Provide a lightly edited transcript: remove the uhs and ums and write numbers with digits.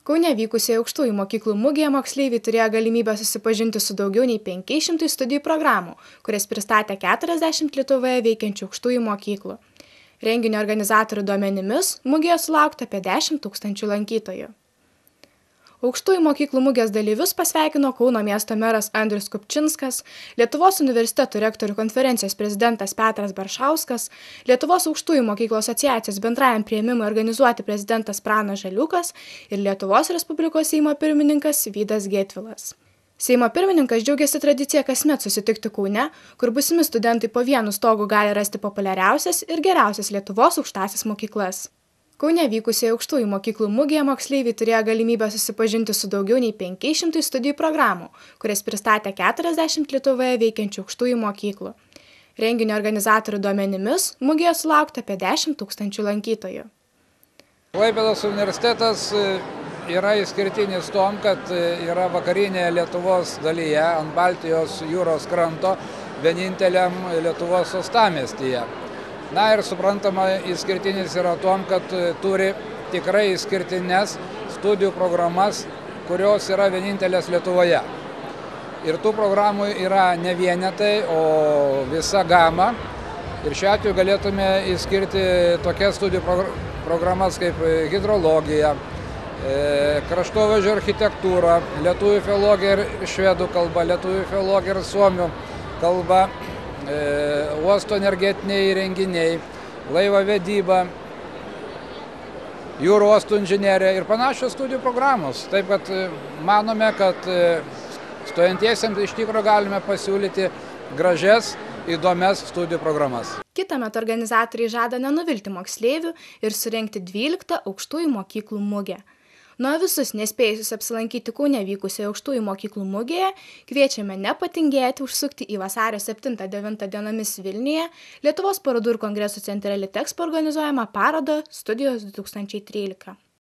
Kaune vykusioje aukštųjų mokyklų mugėje moksleiviai turėjo galimybę susipažinti su daugiau nei 500 studijų programų, kurias pristatė 40 Lietuvoje veikiančių aukštųjų mokyklų. Renginio organizatorių duomenimis mugėje sulaukta apie 10 000 lankytojų. Aukštųjų mokyklų mugės dalyvius pasveikino Kauno miesto meras Andrius Kupčinskas, Lietuvos universitetų rektorių konferencijos prezidentas Petras Baršauskas, Lietuvos aukštųjų mokyklų asociacijos bendrajam priėmimui organizuoti prezidentas Pranas Žaliukas ir Lietuvos Respublikos Seimo pirmininkas Vydas Getvilas. Seimo pirmininkas džiaugiasi tradicija kasmet susitikti Kaune, kur būsimi studentai po vienu stogu gali rasti populiariausias ir geriausias Lietuvos aukštąsias mokyklas. Kaune vykusioje aukštųjų mokyklų mugėje moksleiviai turėjo galimybę susipažinti su daugiau nei 500 studijų programų, kurias pristatė 40 Lietuvoje veikiančių aukštųjų mokyklų. Renginio organizatorių duomenimis mugėje sulaukta apie 10 000 lankytojų. Klaipėdos universitetas yra išskirtinis tom, kad yra vakarinėje Lietuvos dalyje ant Baltijos jūros kranto vieninteliam Lietuvos uostamiestyje. Na ir suprantama, išskirtinis yra tom, kad turi tikrai išskirtines studijų programas, kurios yra vienintelės Lietuvoje. Ir tų programų yra ne vienetai, o visa gama. Ir šiuo atveju galėtume išskirti tokias studijų programas kaip hidrologija, kraštovaizdžio architektūra, lietuvių filologija ir švedų kalba, lietuvių filologija ir suomių kalba, uosto energetiniai įrenginiai, laivo vedyba, jūrų uostų inžinerija ir panašios studijų programos. Taip kad manome, kad stojantiesiems iš tikrųjų galime pasiūlyti gražias, įdomias studijų programas. Kitąmet organizatoriai žada nenuvilti moksleivių ir surengti 12 aukštųjų mokyklų mugę. Nuo visus nespėjusius apsilankyti Kaune vykusioje aukštųjų mokyklų mugėje kviečiame nepatingėti užsukti į vasario 7–9 dienomis Vilniuje Lietuvos parodų ir kongresų centre Litexpo organizuojamą parodą Studijos 2013.